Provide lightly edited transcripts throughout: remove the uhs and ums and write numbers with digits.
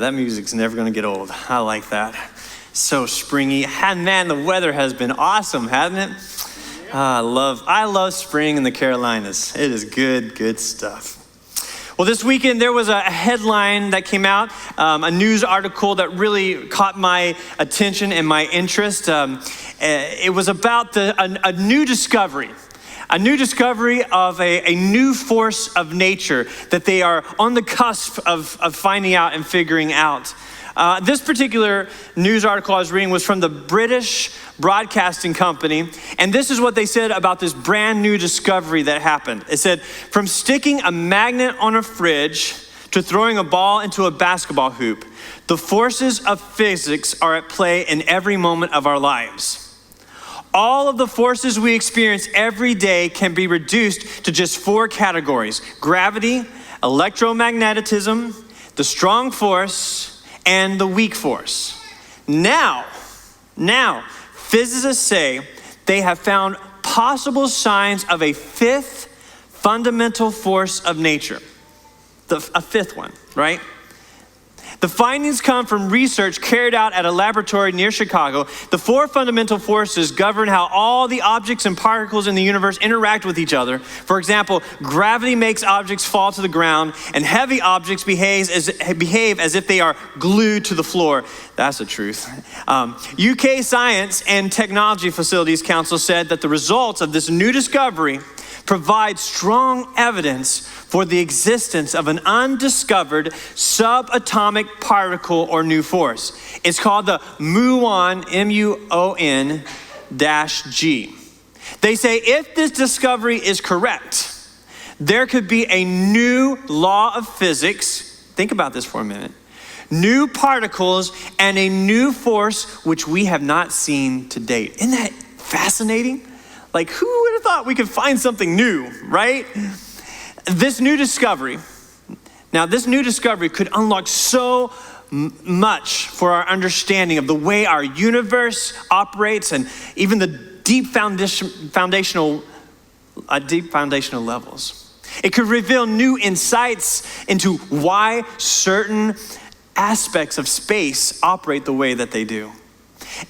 that music's never gonna get old. I like that. So springy. Man, the weather has been awesome, hasn't it? I love spring in the Carolinas. It is good stuff. Well, this weekend there was a headline that came out, a news article that really caught my attention and my interest. It was about a new discovery. A new discovery of a new force of nature that they are on the cusp of finding out and figuring out. This particular news article I was reading was from the British Broadcasting Company, and this is what they said about this brand new discovery that happened. It said, from sticking a magnet on a fridge to throwing a ball into a basketball hoop, the forces of physics are at play in every moment of our lives. All of the forces we experience every day can be reduced to just 4 categories: gravity, electromagnetism, the strong force, and the weak force. Now, physicists say they have found possible signs of a 5th fundamental force of nature. A 5th one, right? The findings come from research carried out at a laboratory near Chicago. The 4 fundamental forces govern how all the objects and particles in the universe interact with each other. For example, gravity makes objects fall to the ground, and heavy objects behave as if they are glued to the floor. That's the truth. UK Science and Technology Facilities Council said that the results of this new discovery provide strong evidence for the existence of an undiscovered subatomic particle or new force. It's called the muon, M-U-O-N-G. They say if this discovery is correct, there could be a new law of physics. Think about this for a minute. New particles and a new force which we have not seen to date. Isn't that fascinating? Like, who would have thought we could find something new, right? This new discovery could unlock so much for our understanding of the way our universe operates and even the deep foundational levels. It could reveal new insights into why certain aspects of space operate the way that they do.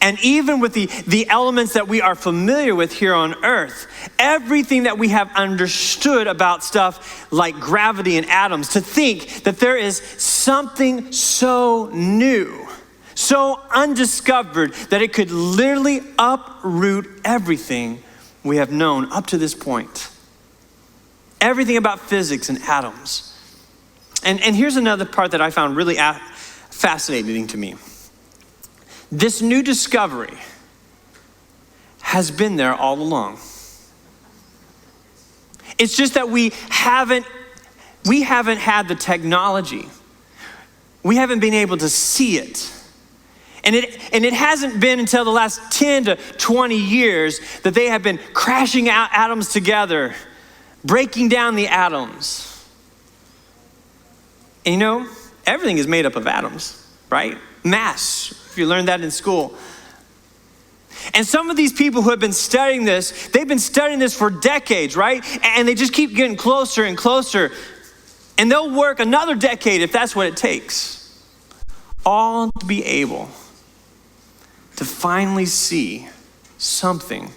And even with the elements that we are familiar with here on Earth, everything that we have understood about stuff like gravity and atoms, to think that there is something so new, so undiscovered, that it could literally uproot everything we have known up to this point. Everything about physics and atoms. And here's another part that I found really fascinating to me. This new discovery has been there all along. It's just that we haven't had the technology. We haven't been able to see it. And it hasn't been until the last 10 to 20 years that they have been crashing out atoms together, breaking down the atoms. And you know, everything is made up of atoms, right? Mass. If you learned that in school. And some of these people who have been studying this, they've been studying this for decades, right? And they just keep getting closer and closer. And they'll work another decade if that's what it takes. All to be able to finally see something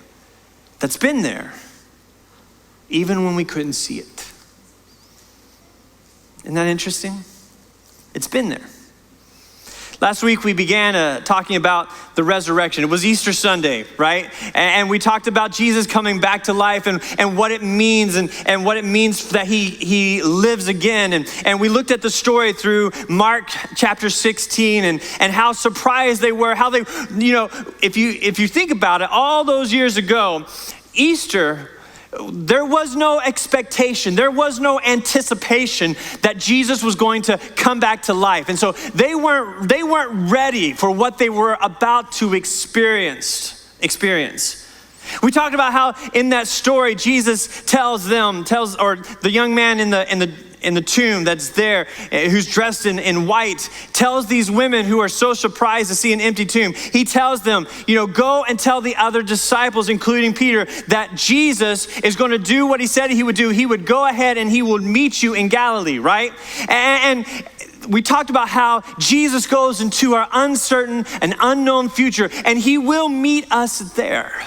that's been there, even when we couldn't see it. Isn't that interesting? It's been there. Last week we began talking about the resurrection. It was Easter Sunday, right? And we talked about Jesus coming back to life and what it means and what it means that he lives again. And we looked at the story through Mark chapter 16 and how surprised they were, how they, you know, if you think about it, all those years ago, Easter, there was no expectation, there was no anticipation that Jesus was going to come back to life. And so they weren't ready for what they were about to experience. We talked about how in that story, Jesus tells the young man in the tomb that's there, who's dressed in white, tells these women who are so surprised to see an empty tomb, he tells them, go and tell the other disciples, including Peter, that Jesus is going to do what he said he would do. He would go ahead and he would meet you in Galilee, right? And we talked about how Jesus goes into our uncertain and unknown future, and he will meet us there.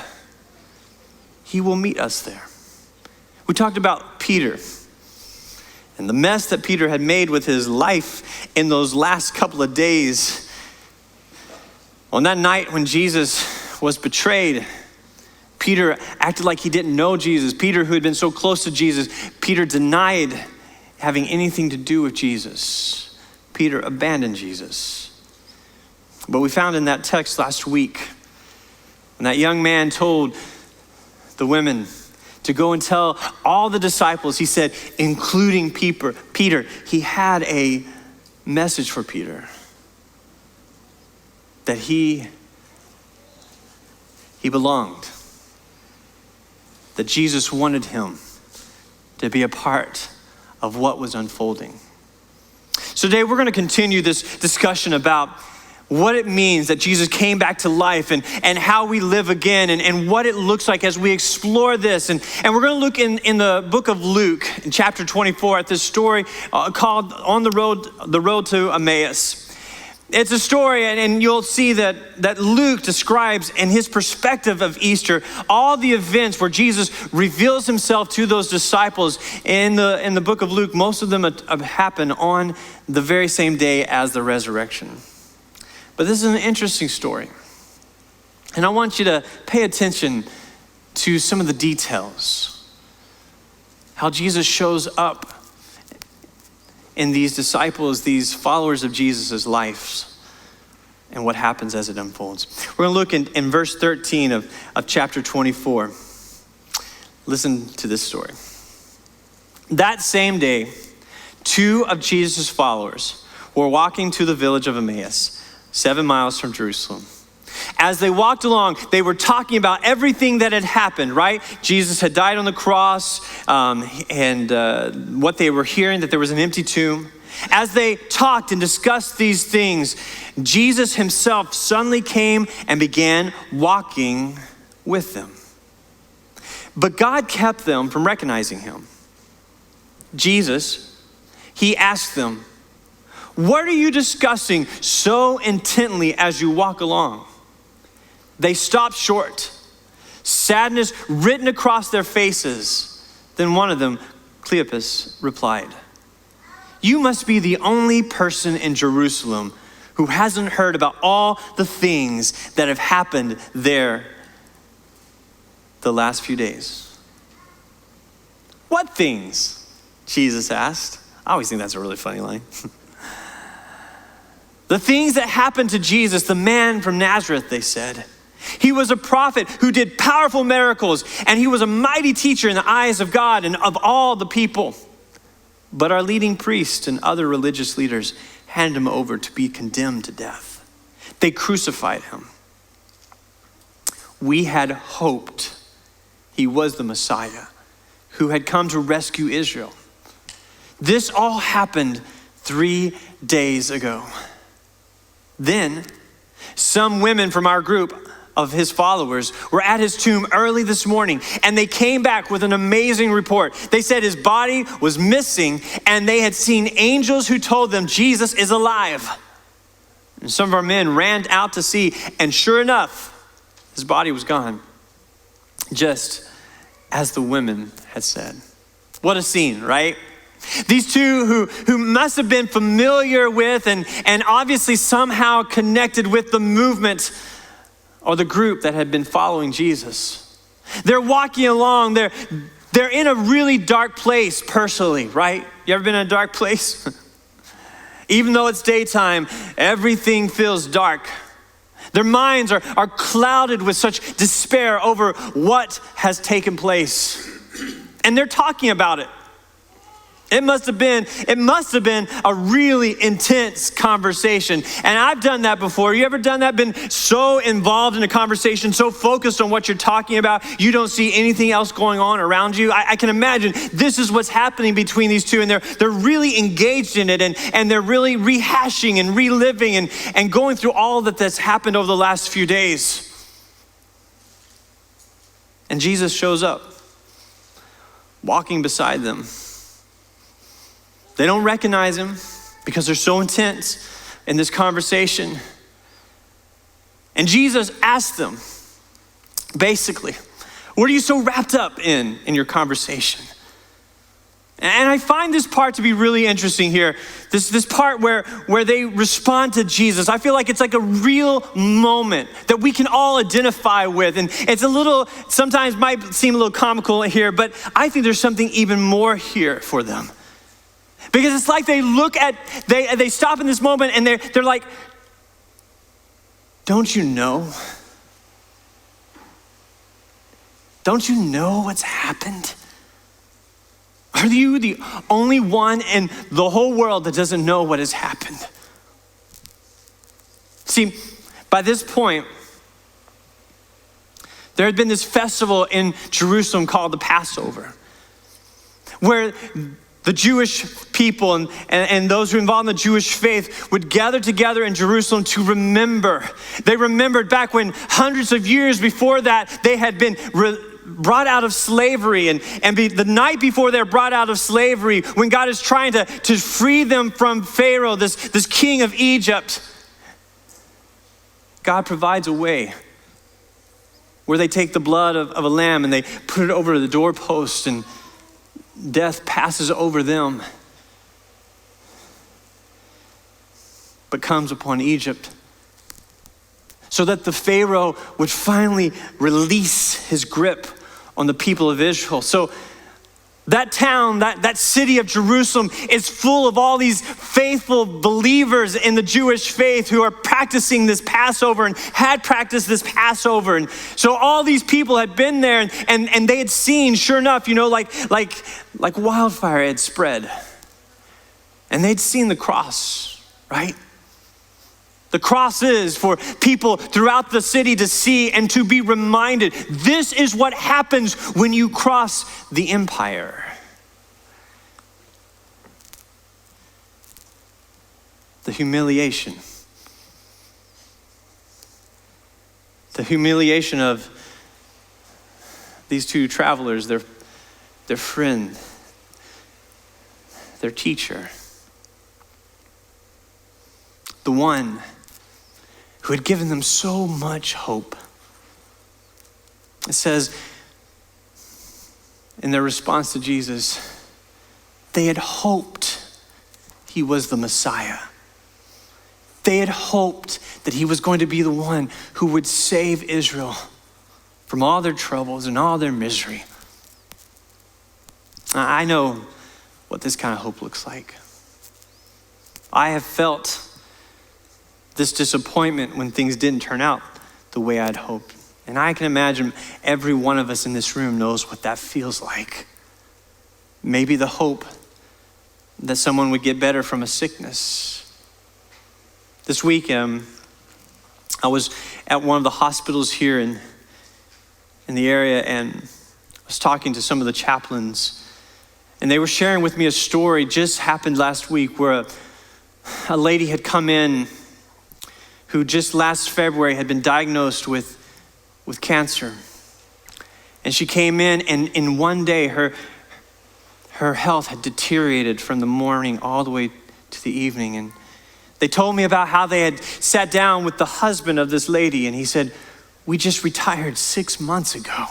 He will meet us there. We talked about Peter and the mess that Peter had made with his life in those last couple of days. On that night when Jesus was betrayed, Peter acted like he didn't know Jesus. Peter, who had been so close to Jesus, Peter denied having anything to do with Jesus. Peter abandoned Jesus. But we found in that text last week, when that young man told the women to go and tell all the disciples, he said, including Peter, he had a message for Peter. That he belonged. That Jesus wanted him to be a part of what was unfolding. So today we're going to continue this discussion about what it means that Jesus came back to life and how we live again and what it looks like as we explore this. And we're going to look in the book of Luke, in chapter 24, at this story called On the Road to Emmaus. It's a story, and you'll see that Luke describes in his perspective of Easter all the events where Jesus reveals himself to those disciples. In the book of Luke, most of them happen on the very same day as the resurrection. But this is an interesting story. And I want you to pay attention to some of the details. How Jesus shows up in these disciples, these followers of Jesus' lives, and what happens as it unfolds. We're going to look in verse 13 of chapter 24. Listen to this story. That same day, 2 of Jesus' followers were walking to the village of Emmaus, 7 miles from Jerusalem. As they walked along, they were talking about everything that had happened, right? Jesus had died on the cross, and what they were hearing, that there was an empty tomb. As they talked and discussed these things, Jesus himself suddenly came and began walking with them. But God kept them from recognizing him. Jesus, he asked them, "What are you discussing so intently as you walk along?" They stopped short, sadness written across their faces. Then one of them, Cleopas, replied, "You must be the only person in Jerusalem who hasn't heard about all the things that have happened there the last few days." "What things?" Jesus asked. I always think that's a really funny line. "The things that happened to Jesus, the man from Nazareth," they said. "He was a prophet who did powerful miracles, and he was a mighty teacher in the eyes of God and of all the people. But our leading priests and other religious leaders handed him over to be condemned to death. They crucified him. We had hoped he was the Messiah who had come to rescue Israel. This all happened 3 days ago. Then some women from our group of his followers were at his tomb early this morning, and they came back with an amazing report. They said his body was missing, and they had seen angels who told them Jesus is alive. And some of our men ran out to see, and sure enough, his body was gone, just as the women had said." What a scene, right? These two who must have been familiar with and obviously somehow connected with the movement or the group that had been following Jesus. They're walking along, they're in a really dark place personally, right? You ever been in a dark place? Even though it's daytime, everything feels dark. Their minds are clouded with such despair over what has taken place. And they're talking about it. It must have been a really intense conversation. And I've done that before. You ever done that? Been so involved in a conversation, so focused on what you're talking about, you don't see anything else going on around you? I can imagine this is what's happening between these two, and they're really engaged in it, and they're really rehashing and reliving and going through all that's happened over the last few days. And Jesus shows up, walking beside them. They don't recognize him because they're so intense in this conversation. And Jesus asked them, basically, what are you so wrapped up in your conversation? And I find this part to be really interesting here. This part where they respond to Jesus. I feel like it's like a real moment that we can all identify with. And it's a little, sometimes might seem a little comical here, but I think there's something even more here for them. Because it's like they stop in this moment and they're like, don't you know? Don't you know what's happened? Are you the only one in the whole world that doesn't know what has happened? See, by this point, there had been this festival in Jerusalem called the Passover, where the Jewish people and those who are involved in the Jewish faith would gather together in Jerusalem to remember. They remembered back when hundreds of years before that, they had been brought out of slavery, and the night before they're brought out of slavery, when God is trying to free them from Pharaoh, this king of Egypt, God provides a way where they take the blood of a lamb and they put it over the doorpost, and death passes over them, but comes upon Egypt, so that the Pharaoh would finally release his grip on the people of Israel. So that town, that city of Jerusalem is full of all these faithful believers in the Jewish faith who are practicing this Passover and had practiced this Passover. And so all these people had been there and they had seen, sure enough, like wildfire had spread. And they'd seen the cross, right? The cross is for people throughout the city to see and to be reminded. This is what happens when you cross the empire. The humiliation. The humiliation of these two travelers, their friend, their teacher. The one who had given them so much hope. It says in their response to Jesus, they had hoped he was the Messiah. They had hoped that he was going to be the one who would save Israel from all their troubles and all their misery. I know what this kind of hope looks like. I have felt this disappointment when things didn't turn out the way I'd hoped. And I can imagine every one of us in this room knows what that feels like. Maybe the hope that someone would get better from a sickness. This week, I was at one of the hospitals here in the area, and I was talking to some of the chaplains, and they were sharing with me a story just happened last week where a lady had come in who just last February had been diagnosed with cancer. And she came in, and in one day, her health had deteriorated from the morning all the way to the evening. And they told me about how they had sat down with the husband of this lady, and he said, "We just retired 6 months ago.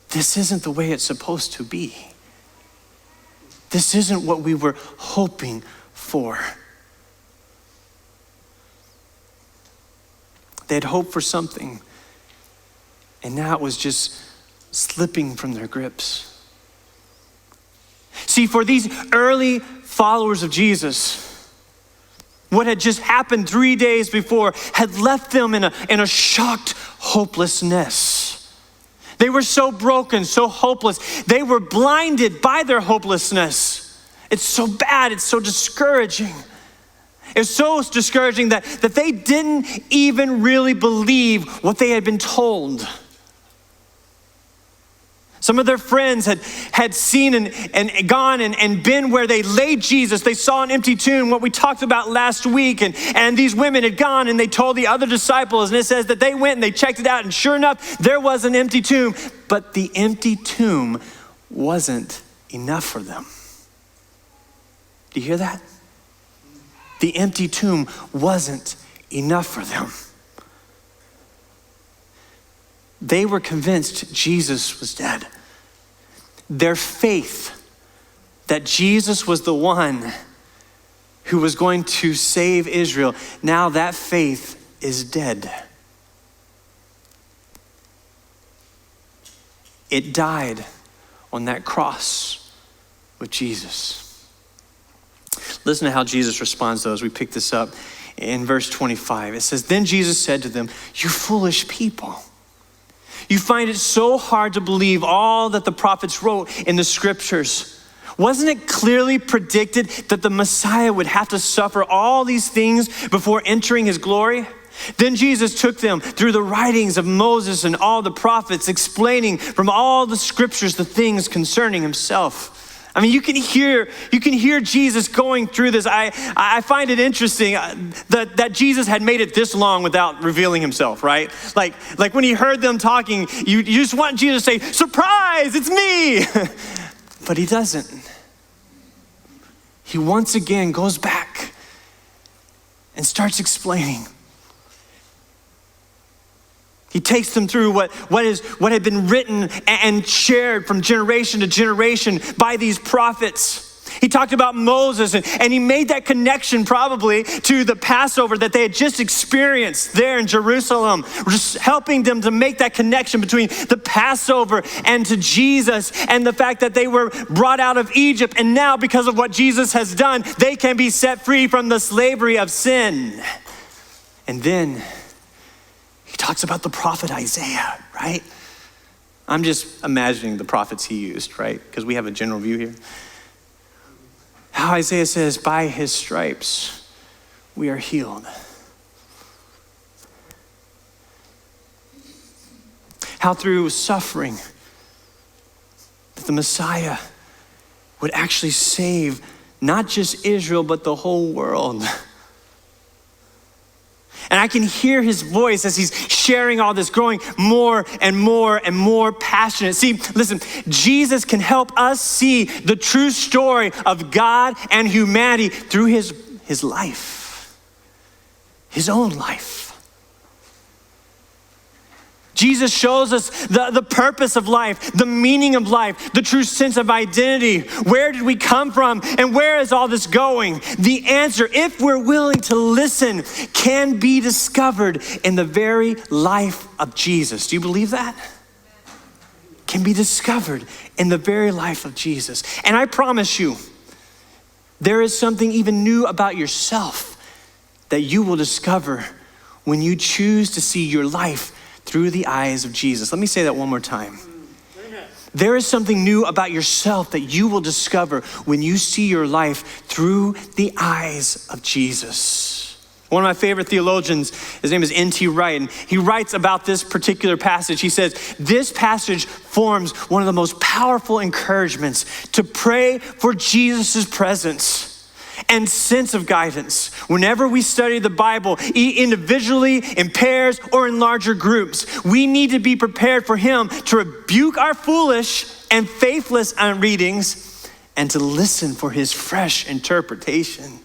This isn't the way it's supposed to be. This isn't what we were hoping for." They had hoped for something, and now it was just slipping from their grips. See, for these early followers of Jesus, what had just happened 3 days before had left them in a shocked hopelessness. They were so broken, so hopeless. They were blinded by their hopelessness. It's so bad, it's so discouraging. It's so discouraging that they didn't even really believe what they had been told. Some of their friends had seen and gone and been where they laid Jesus. They saw an empty tomb, what we talked about last week. And these women had gone and they told the other disciples. And it says that they went and they checked it out. And sure enough, there was an empty tomb. But the empty tomb wasn't enough for them. Do you hear that? The empty tomb wasn't enough for them. They were convinced Jesus was dead. Their faith that Jesus was the one who was going to save Israel, now that faith is dead. It died on that cross with Jesus. Listen to how Jesus responds though as we pick this up in verse 25. It says, "Then Jesus said to them, 'You foolish people, you find it so hard to believe all that the prophets wrote in the scriptures. Wasn't it clearly predicted that the Messiah would have to suffer all these things before entering his glory?' Then Jesus took them through the writings of Moses and all the prophets, explaining from all the scriptures the things concerning himself." I mean, you can hear Jesus going through this. I find it interesting that Jesus had made it this long without revealing himself, right? Like when he heard them talking, you just want Jesus to say, "Surprise, it's me." But he doesn't. He once again goes back and starts explaining. He takes them through what had been written and shared from generation to generation by these prophets. He talked about Moses and he made that connection probably to the Passover that they had just experienced there in Jerusalem. Just helping them to make that connection between the Passover and to Jesus and the fact that they were brought out of Egypt. And now because of what Jesus has done, they can be set free from the slavery of sin. And then he talks about the prophet Isaiah, right? I'm just imagining the prophets he used, right? Because we have a general view here. How Isaiah says, "By his stripes we are healed." How through suffering that the Messiah would actually save not just Israel, but the whole world. And I can hear his voice as he's sharing all this, growing more and more and more passionate. See, listen, Jesus can help us see the true story of God and humanity through his life, his own life. Jesus shows us the purpose of life, the meaning of life, the true sense of identity. Where did we come from and where is all this going? The answer, if we're willing to listen, can be discovered in the very life of Jesus. Do you believe that? Can be discovered in the very life of Jesus. And I promise you, there is something even new about yourself that you will discover when you choose to see your life through the eyes of Jesus. Let me say that one more time. Amen. There is something new about yourself that you will discover when you see your life through the eyes of Jesus. One of my favorite theologians, his name is N.T. Wright, and he writes about this particular passage. He says, "This passage forms one of the most powerful encouragements to pray for Jesus' presence and sense of guidance whenever we study the Bible, individually, in pairs, or in larger groups. We need to be prepared for him to rebuke our foolish and faithless readings and to listen for his fresh interpretation.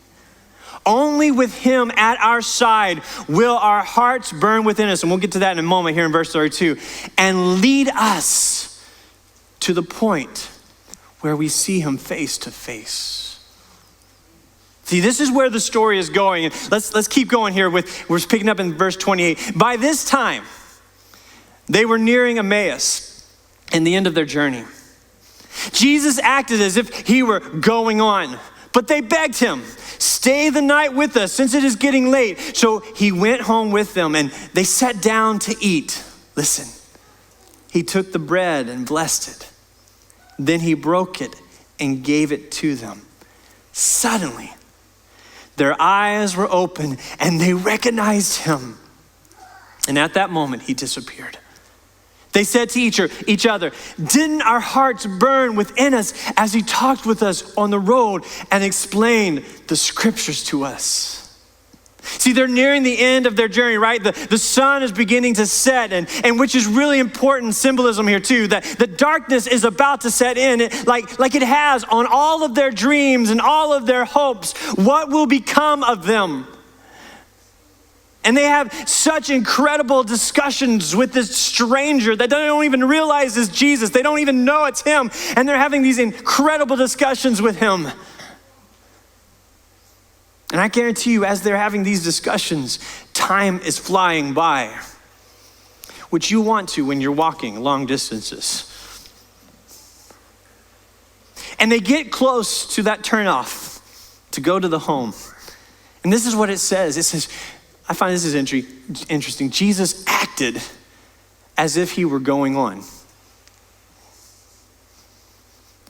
Only with him at our side will our hearts burn within us," and we'll get to that in a moment here in verse 32, "and lead us to the point where we see him face to face." See, this is where the story is going. And let's keep going here we're picking up in verse 28. By this time, they were nearing Emmaus and the end of their journey. Jesus acted as if he were going on, but they begged him, "Stay the night with us since it is getting late." So he went home with them and they sat down to eat. Listen, he took the bread and blessed it. Then he broke it and gave it to them. Suddenly, their eyes were open and they recognized him. And at that moment, he disappeared. They said to each other, "Didn't our hearts burn within us as he talked with us on the road and explained the scriptures to us?" See, they're nearing the end of their journey, right? The sun is beginning to set, and which is really important symbolism here too, that the darkness is about to set in, like it has on all of their dreams and all of their hopes. What will become of them? And they have such incredible discussions with this stranger that they don't even realize is Jesus. They don't even know it's him. And they're having these incredible discussions with him. And I guarantee you, as they're having these discussions, time is flying by, which you want to when you're walking long distances. And they get close to that turnoff to go to the home. And this is what it says. It says, I find this is interesting. Jesus acted as if he were going on.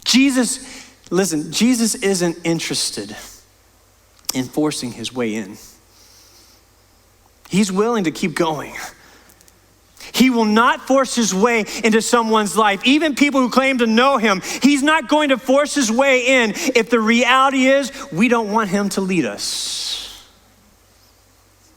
Jesus isn't interested in forcing his way in. He's willing to keep going. He will not force his way into someone's life. Even people who claim to know him, he's not going to force his way in if the reality is we don't want him to lead us.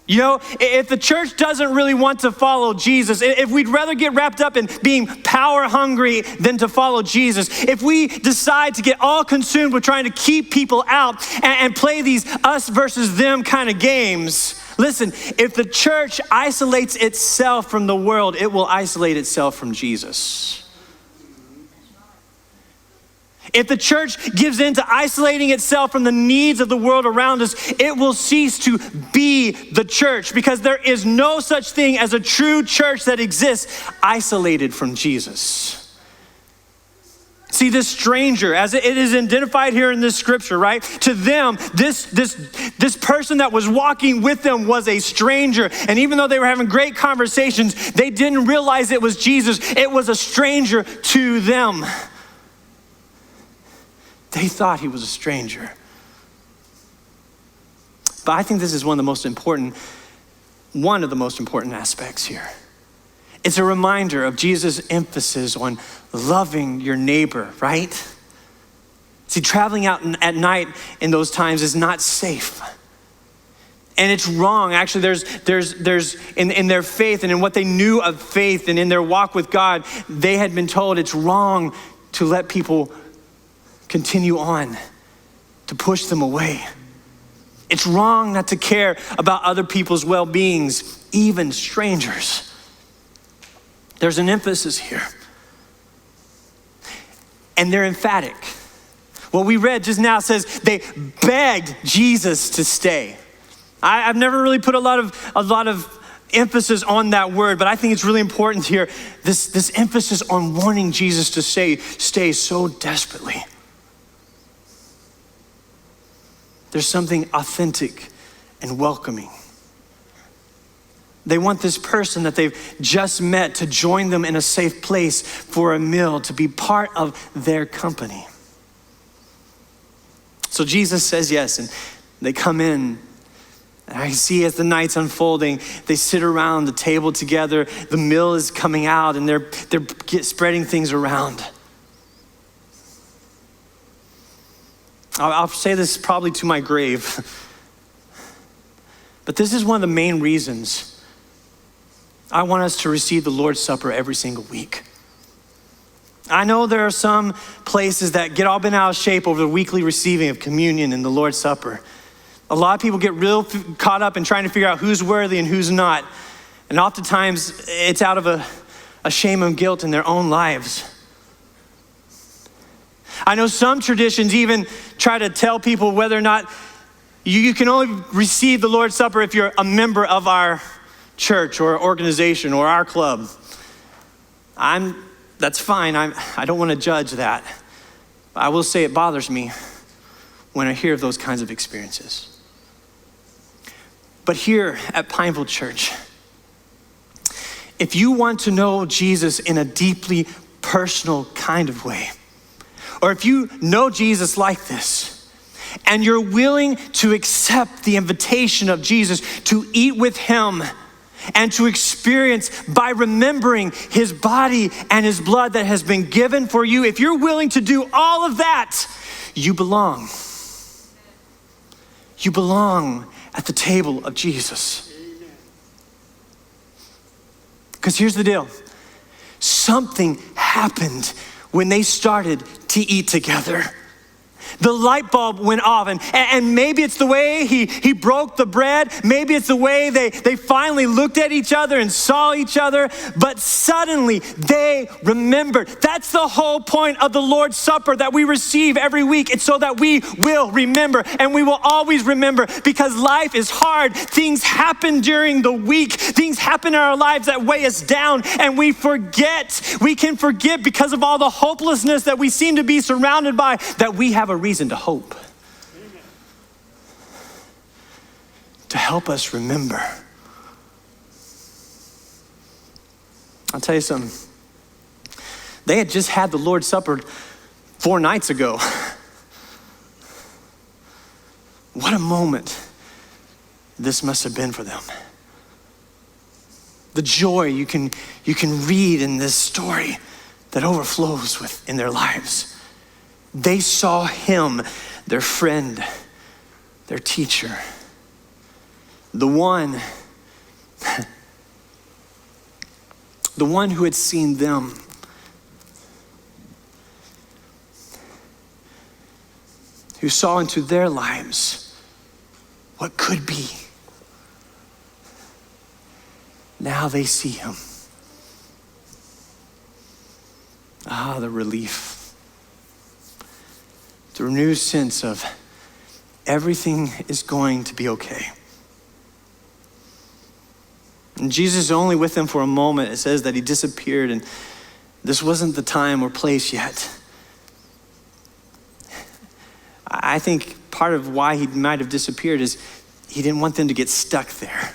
You know, if the church doesn't really want to follow Jesus, if we'd rather get wrapped up in being power hungry than to follow Jesus, if we decide to get all consumed with trying to keep people out and play these us versus them kind of games, listen, if the church isolates itself from the world, it will isolate itself from Jesus. If the church gives in to isolating itself from the needs of the world around us, it will cease to be the church, because there is no such thing as a true church that exists isolated from Jesus. See, this stranger, as it is identified here in this scripture, right? To them, this person that was walking with them was a stranger. And even though they were having great conversations, they didn't realize it was Jesus. It was a stranger to them. They thought he was a stranger. But I think this is one of the most important aspects here. It's a reminder of Jesus' emphasis on loving your neighbor, right? See, traveling out at night in those times is not safe. And it's wrong. Actually, there's in their faith and in what they knew of faith and in their walk with God, they had been told it's wrong to let people continue on, to push them away. It's wrong not to care about other people's well-beings, even strangers. There's an emphasis here. And they're emphatic. What we read just now says they begged Jesus to stay. I've never really put a lot of emphasis on that word, but I think it's really important here. This emphasis on wanting Jesus to stay so desperately. There's something authentic and welcoming. They want this person that they've just met to join them in a safe place for a meal, to be part of their company. So Jesus says yes, and they come in. And I see as the night's unfolding, they sit around the table together. The meal is coming out, and they're spreading things around. I'll say this probably to my grave, but this is one of the main reasons I want us to receive the Lord's Supper every single week. I know there are some places that get all bent out of shape over the weekly receiving of communion and the Lord's Supper. A lot of people get real caught up in trying to figure out who's worthy and who's not. And oftentimes it's out of a shame and guilt in their own lives. I know some traditions even try to tell people whether or not you can only receive the Lord's Supper if you're a member of our church or organization or our club. That's fine. I don't want to judge that. But I will say it bothers me when I hear of those kinds of experiences. But here at Pineville Church, if you want to know Jesus in a deeply personal kind of way, or if you know Jesus like this, and you're willing to accept the invitation of Jesus to eat with him and to experience by remembering his body and his blood that has been given for you, if you're willing to do all of that, you belong. You belong at the table of Jesus. Because here's the deal. Something happened when they started to eat together. The light bulb went off, and maybe it's the way he broke the bread. Maybe it's the way they finally looked at each other and saw each other, but suddenly they remembered. That's the whole point of the Lord's Supper that we receive every week. It's so that we will remember, and we will always remember, because life is hard. Things happen during the week. Things happen in our lives that weigh us down, and we forget. We can forget because of all the hopelessness that we seem to be surrounded by, that we have a reason to hope. Amen. To help us remember. I'll tell you something. They had just had the Lord's Supper 4 nights ago. What a moment this must have been for them. The joy you can read in this story that overflows in their lives. They saw him, their friend, their teacher, the one who had seen them. Who saw into their lives what could be. Now they see him. Ah, the relief. The renewed sense of everything is going to be okay. And Jesus is only with them for a moment. It says that he disappeared, and this wasn't the time or place yet. I think part of why he might have disappeared is he didn't want them to get stuck there.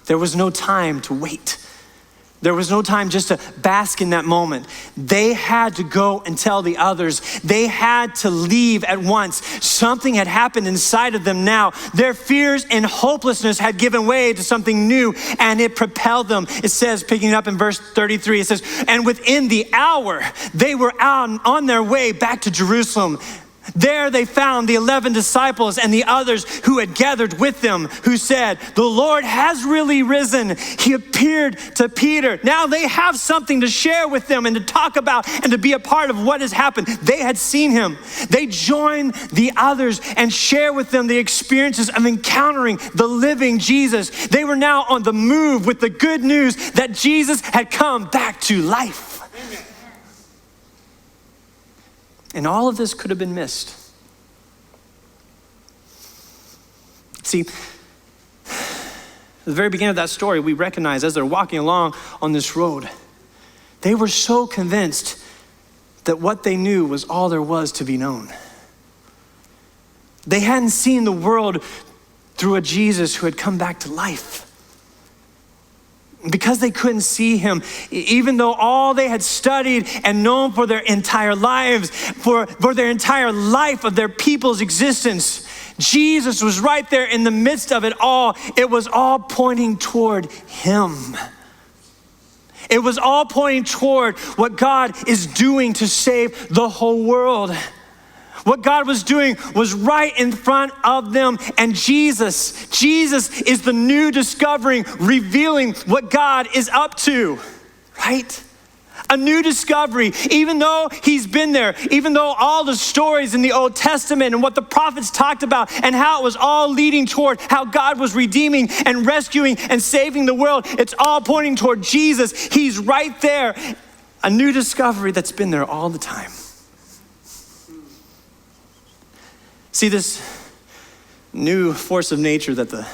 There was no time to wait. There was no time just to bask in that moment. They had to go and tell the others. They had to leave at once. Something had happened inside of them now. Their fears and hopelessness had given way to something new, and it propelled them. It says, picking it up in verse 33, it says, and within the hour, they were out on their way back to Jerusalem. There they found the 11 disciples and the others who had gathered with them, who said, the Lord has really risen. He appeared to Peter. Now they have something to share with them and to talk about and to be a part of what has happened. They had seen him. They joined the others and share with them the experiences of encountering the living Jesus. They were now on the move with the good news that Jesus had come back to life. Amen. And all of this could have been missed. See, at the very beginning of that story, we recognize as they're walking along on this road, they were so convinced that what they knew was all there was to be known. They hadn't seen the world through a Jesus who had come back to life. Because they couldn't see him, even though all they had studied and known for their entire lives, for their entire life of their people's existence, Jesus was right there in the midst of it all. It was all pointing toward him. It was all pointing toward what God is doing to save the whole world. What God was doing was right in front of them, and Jesus is the new discovering, revealing what God is up to, right? A new discovery, even though he's been there, even though all the stories in the Old Testament and what the prophets talked about and how it was all leading toward how God was redeeming and rescuing and saving the world, it's all pointing toward Jesus. He's right there. A new discovery that's been there all the time. See, this new force of nature that the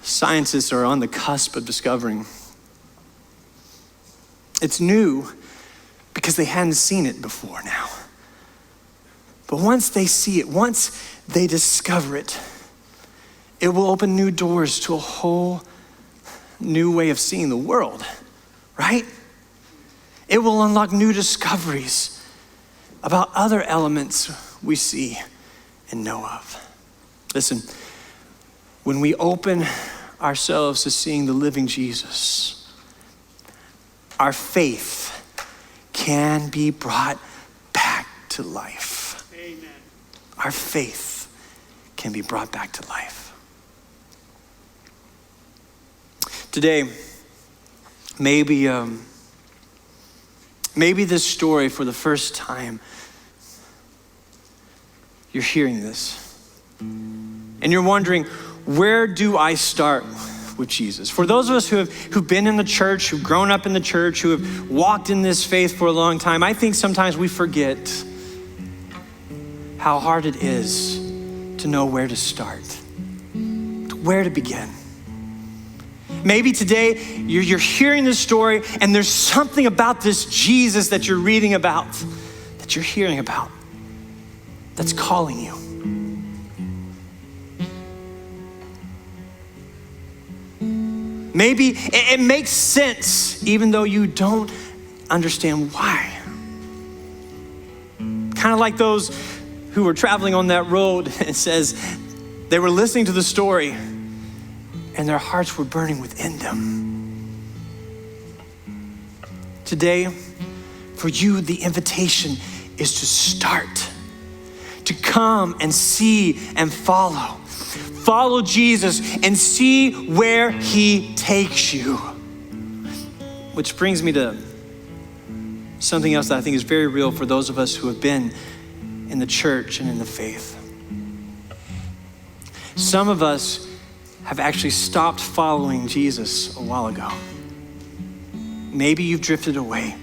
scientists are on the cusp of discovering, it's new because they hadn't seen it before now. But once they see it, once they discover it, it will open new doors to a whole new way of seeing the world, right? It will unlock new discoveries about other elements we see and know of. Listen, when we open ourselves to seeing the living Jesus, our faith can be brought back to life. Amen. our faith can be brought back to life. Today, maybe this story for the first time, you're hearing this. And you're wondering, where do I start with Jesus? For those of us who've been in the church, who've grown up in the church, who have walked in this faith for a long time, I think sometimes we forget how hard it is to know where to start, where to begin. Maybe today you're hearing this story and there's something about this Jesus that you're reading about, that you're hearing about, that's calling you. Maybe it makes sense even though you don't understand why. Kind of like those who were traveling on that road. It says they were listening to the story and their hearts were burning within them. Today, for you, the invitation is to start, to come and see and follow. Follow Jesus and see where he takes you. Which brings me to something else that I think is very real for those of us who have been in the church and in the faith. Some of us have actually stopped following Jesus a while ago. Maybe you've drifted away.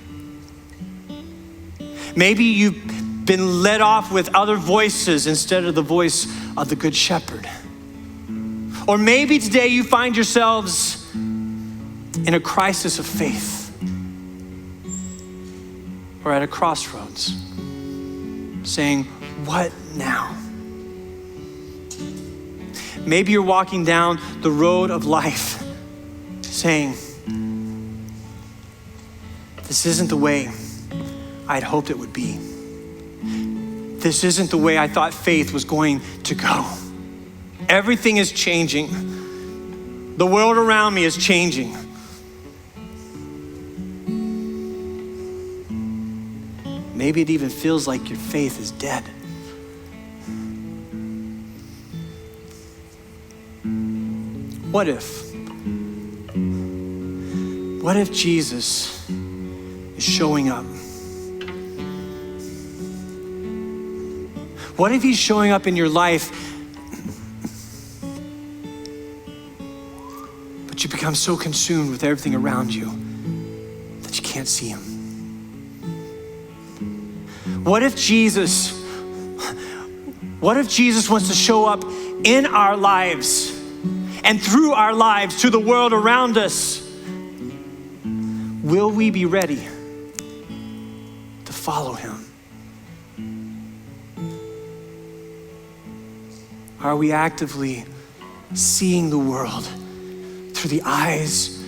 Maybe you've been led off with other voices instead of the voice of the Good Shepherd. Or maybe today you find yourselves in a crisis of faith or at a crossroads saying, what now? Maybe you're walking down the road of life saying, this isn't the way I'd hoped it would be. This isn't the way I thought faith was going to go. Everything is changing. The world around me is changing. Maybe it even feels like your faith is dead. What if Jesus is showing up? What if he's showing up in your life, but you become so consumed with everything around you that you can't see him? What if Jesus wants to show up in our lives and through our lives to the world around us? Will we be ready to follow him? Are we actively seeing the world through the eyes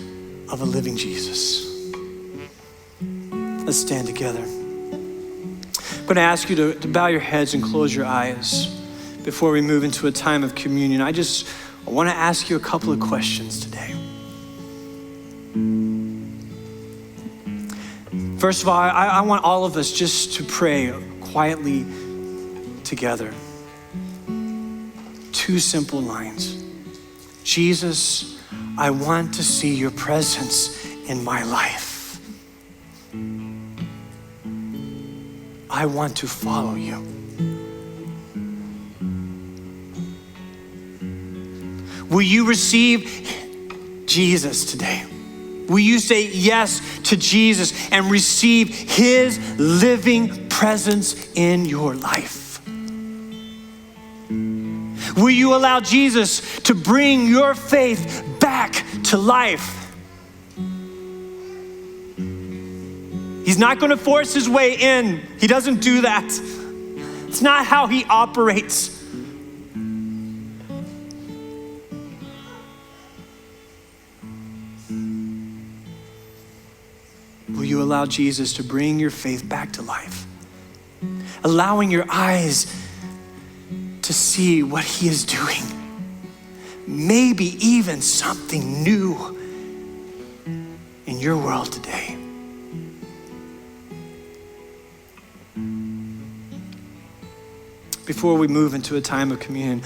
of a living Jesus? Let's stand together. I'm going to ask you to bow your heads and close your eyes before we move into a time of communion. I want to ask you a couple of questions today. First of all, I want all of us just to pray quietly together. 2 simple lines. Jesus, I want to see your presence in my life. I want to follow you. Will you receive Jesus today? Will you say yes to Jesus and receive his living presence in your life? Will you allow Jesus to bring your faith back to life? He's not going to force his way in. He doesn't do that. It's not how he operates. Will you allow Jesus to bring your faith back to life? Allowing your eyes to see what he is doing. Maybe even something new in your world today. before we move into a time of communion,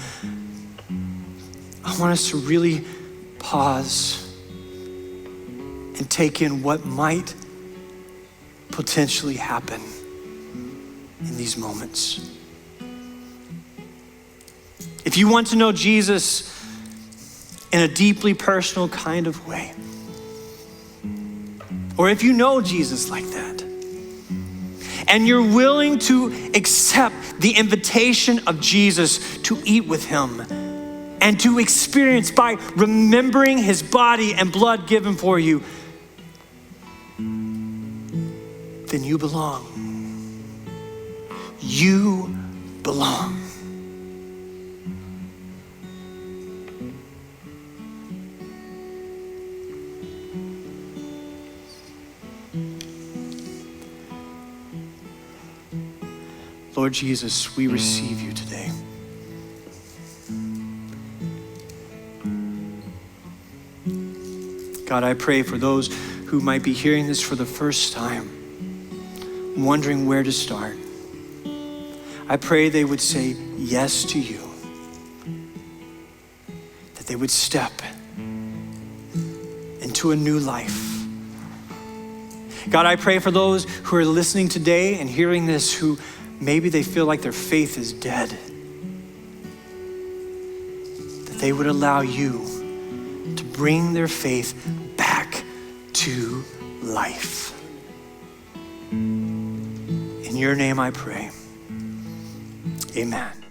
I want us to really pause and take in what might potentially happen in these moments. If you want to know Jesus in a deeply personal kind of way, or if you know Jesus like that, and you're willing to accept the invitation of Jesus to eat with him and to experience by remembering his body and blood given for you, then you belong. You belong. Lord Jesus, we receive you today. God, I pray for those who might be hearing this for the first time, wondering where to start. I pray they would say yes to you, that they would step into a new life. God, I pray for those who are listening today and hearing this who maybe they feel like their faith is dead, that they would allow you to bring their faith back to life. In your name I pray, amen.